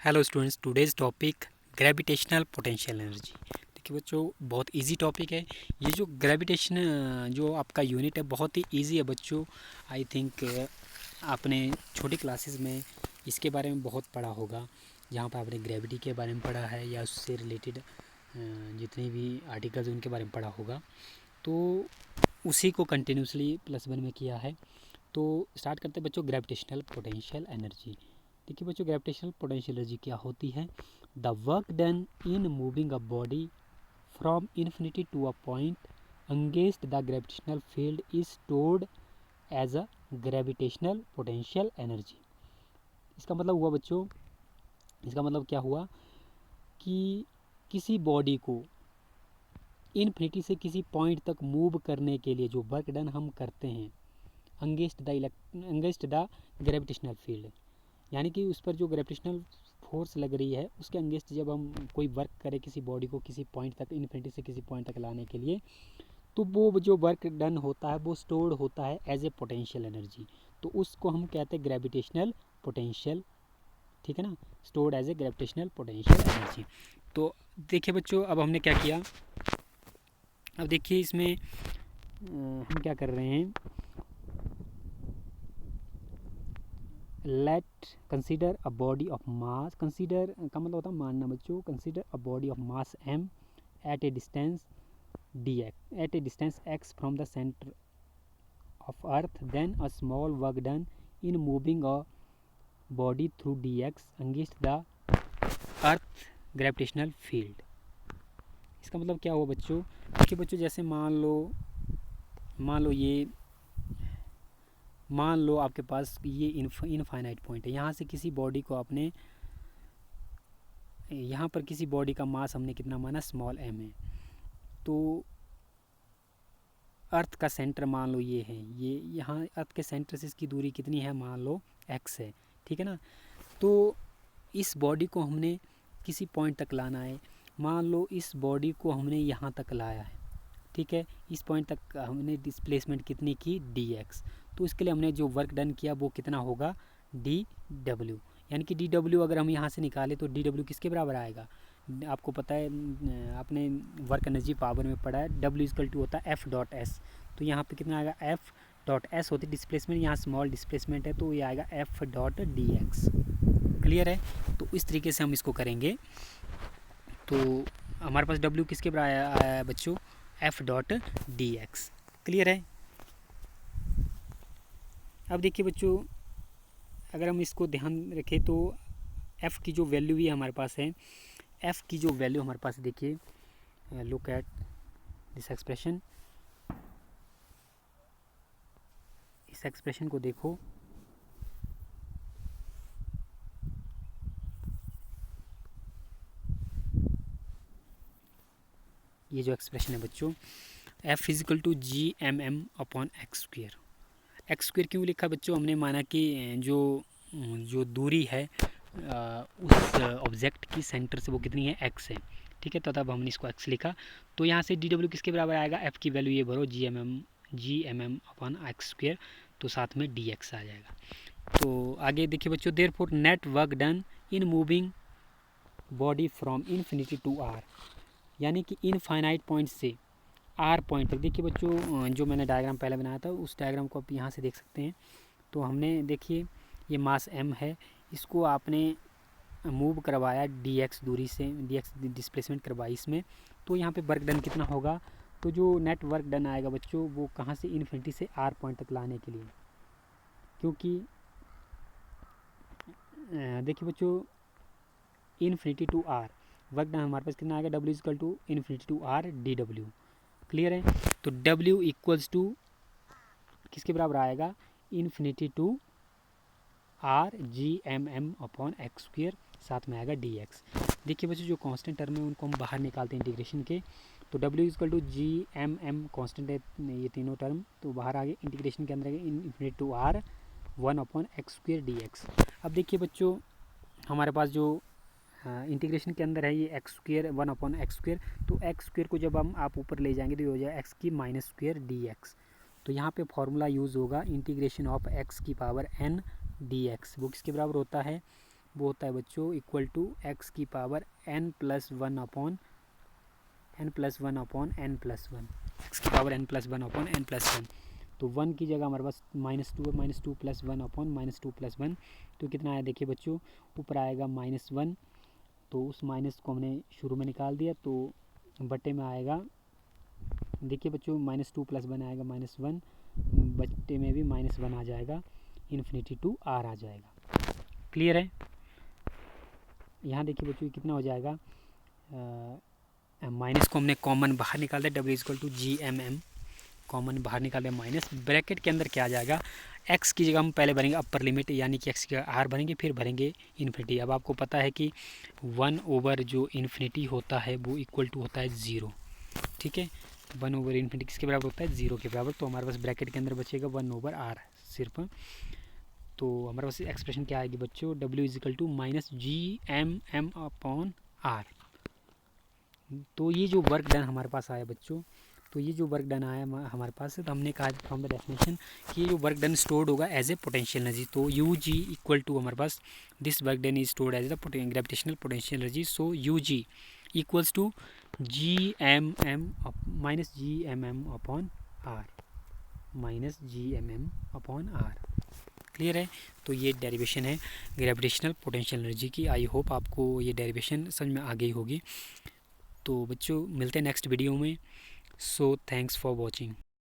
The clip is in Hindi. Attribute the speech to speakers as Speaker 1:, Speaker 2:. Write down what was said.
Speaker 1: Hello students, today's topic gravitational potential energy. देखिए बच्चों, बहुत इजी टॉपिक है। ये जो ग्रेविटेशन जो आपका यूनिट है बहुत ही इजी है बच्चों। आई थिंक आपने छोटी क्लासेस में इसके बारे में बहुत पढ़ा होगा, जहाँ पर आपने ग्रेविटी के बारे में पढ़ा है या उससे रिलेटेड जितने भी आर्टिकल्स उनके बारे में पढ़ा होगा। तो उसी को कंटिन्यूसली +1 में किया है। तो स्टार्ट करते हैं बच्चों, ग्रेविटेशनल पोटेंशियल एनर्जी। देखिए बच्चों, ग्रेविटेशनल पोटेंशियल एनर्जी क्या होती है? The work done in moving a body from infinity to a point against the gravitational field is stored as a gravitational potential energy. इसका मतलब हुआ बच्चों, इसका मतलब क्या हुआ कि किसी बॉडी को इन्फिनिटी से किसी पॉइंट तक मूव करने के लिए जो वर्क डन हम करते हैं अगेंस्ट द ग्रेविटेशनल फील्ड, यानी कि उस पर जो ग्रेविटेशनल फोर्स लग रही है उसके अगेंस्ट जब हम कोई वर्क करें किसी बॉडी को किसी पॉइंट तक, इन्फिनिटी से किसी पॉइंट तक लाने के लिए, तो वो जो वर्क डन होता है वो स्टोर्ड होता है एज ए पोटेंशियल एनर्जी। तो उसको हम कहते हैं ग्रेविटेशनल पोटेंशियल। ठीक है ना, stored as a gravitational potential energy. तो देखिए बच्चों, अब हमने क्या किया, अब देखिए इसमें हम क्या कर रहे हैं। Let consider a body of mass, consider का मतलब होता है मानना बच्चों। Consider a body of mass m at a distance dx, at a distance x from the centre of earth, then a small work done in moving a body through dx against the earth gravitational field. इसका मतलब क्या हुआ बच्चों? देखिए बच्चों, जैसे मान लो आपके पास ये इनफाइनाइट पॉइंट है। यहाँ से किसी बॉडी को आपने, यहाँ पर किसी बॉडी का मास हमने कितना माना, स्मॉल m है। तो अर्थ का सेंटर मान लो ये है, ये यहाँ अर्थ के सेंटर से इसकी दूरी कितनी है, मान लो x है। ठीक है ना। तो इस बॉडी को हमने किसी पॉइंट तक लाना है। मान लो इस बॉडी को हमने यहाँ तक लाया है। ठीक है, इस पॉइंट तक हमने डिस्प्लेसमेंट कितनी की, dx। तो इसके लिए हमने जो वर्क डन किया वो कितना होगा, dw। यानी कि dw अगर हम यहाँ से निकालें तो dw किसके बराबर आएगा? आपको पता है, आपने वर्क एनर्जी पावर में पढ़ा है, W होता है F.S। तो यहाँ पे कितना आएगा, F.S होती है डिस्प्लेसमेंट, यहाँ स्मॉल डिस्प्लेसमेंट है तो ये आएगा F.dx। क्लियर है? तो इस तरीके से हम इसको करेंगे। तो हमारे पास W किसके बराबर आया है बच्चों, F.dx। क्लियर है? अब देखिए बच्चों, अगर हम इसको ध्यान रखें तो F की जो वैल्यू भी हमारे पास है, F की जो वैल्यू हमारे पास, देखिए लुक एट दिस एक्सप्रेशन, इस एक्सप्रेशन को देखो। ये जो एक्सप्रेशन है बच्चों, F = G/m/m/x²। x² क्यों लिखा बच्चों? हमने माना कि जो दूरी है उस ऑब्जेक्ट की सेंटर से वो कितनी है, x है। ठीक है, तो तब हमने इसको x लिखा। तो यहाँ से dw किसके बराबर आएगा, f की वैल्यू ये भरो, G/m/x², तो साथ में dx आ जाएगा। तो आगे देखिए बच्चों, therefore net work done in moving body from infinity to r, यानी कि इनफाइनाइट पॉइंट से r पॉइंट तक। देखिए बच्चों, जो मैंने डायग्राम पहले बनाया था उस डायग्राम को आप यहाँ से देख सकते हैं। तो हमने, देखिए ये मास m है, इसको आपने मूव करवाया dx दूरी से, dx डिस्प्लेसमेंट करवाई इसमें। तो यहाँ पे वर्क डन कितना होगा, तो जो नेट वर्क डन आएगा बच्चों वो कहाँ से, इन्फिनिटी से r पॉइंट तक लाने के लिए। क्योंकि देखिए बच्चों, infinity to r work done हमारे पास कितना आएगा, W = infinity to r dw। Clear है? तो W किसके बराबर आएगा, इन्फिनिटी टू r G/m/m/x², साथ में आएगा dx। देखिए बच्चों, जो कांस्टेंट टर्म है उनको हम बाहर निकालते हैं इंटीग्रेशन के। तो W = G/m/m कांस्टेंट है, ये तीनों टर्म तो बाहर आ गए, इंटीग्रेशन के अंदर आएगा infinity to r 1/x² dx। अब देखिए बच्चों, हमारे पास जो इंटीग्रेशन के अंदर है ये x² 1/x²। तो x² को जब आप ऊपर ले जाएंगे तो ये हो जाएगा x की -² dx। तो यहाँ पे फॉर्मूला यूज़ होगा इंटीग्रेशन ऑफ x की पावर n dx। वो किसके बराबर होता है, वो होता है बच्चों इक्वल टू x की power n plus one upon n plus one upon n plus one, x की power n plus one upon n plus one. तो 1 की जगह हमारे पास -2 है, -2 plus one upon -2 plus one, तो कितना आया देखिए बच्चों, ऊपर आएगा -1, तो उस माइनस को हमने शुरू में निकाल दिया, तो बटे में आएगा, देखिए बच्चों -2 प्लस वन आएगा -1, बटे में भी -1 आ जाएगा, इन्फिनिटी टू r आ जाएगा। क्लियर है? यहाँ देखिए बच्चों कितना हो जाएगा, माइनस को हमने कॉमन बाहर निकाल दिया, W equal to GMM, common बाहर निकाल दिया माइनस, ब्रैकेट के अंदर क्या आ जाएगा, x की जगह हम पहले भरेंगे अपर लिमिट, यानी कि x की जगह r भरेंगे, फिर भरेंगे इन्फिनिटी। अब आपको पता है कि 1 ओवर जो इन्फिनिटी होता है वो इक्वल टू होता है 0, ठीक है, 1 ओवर इन्फिनिटी किसके बराबर होता है, 0 के बराबर। तो हमारे पास ब्रैकेट के अंदर बचेगा 1 ओवर r सिर्फ। तो हमारे पास एक्सप्रेशन क्या आएगी बच्चों, W is equal to -GMM upon r। तो ये जो वर्क डन हमारे पास आया बच्चों, तो ये जो वर्क डन आया हमारे पास, तो हमने कहा फ्रॉम द डेफिनेशन कि ये जो वर्क डन स्टोर्ड होगा एज ए पोटेंशियल एनर्जी। तो UG इक्वल टू हमारे पास this work done is stored as the gravitational potential energy. So UG equals to GMM -GMM upon r, -GMM upon r। Clear है? तो ये डेरिवेशन है ग्रेविटेशनल पोटेंशियल एनर्जी की। आई होप आपको ये डेरिवेशन समझ में आ गई होगी। तो बच्चों मिलते हैं नेक्स्ट वीडियो में। So thanks for watching.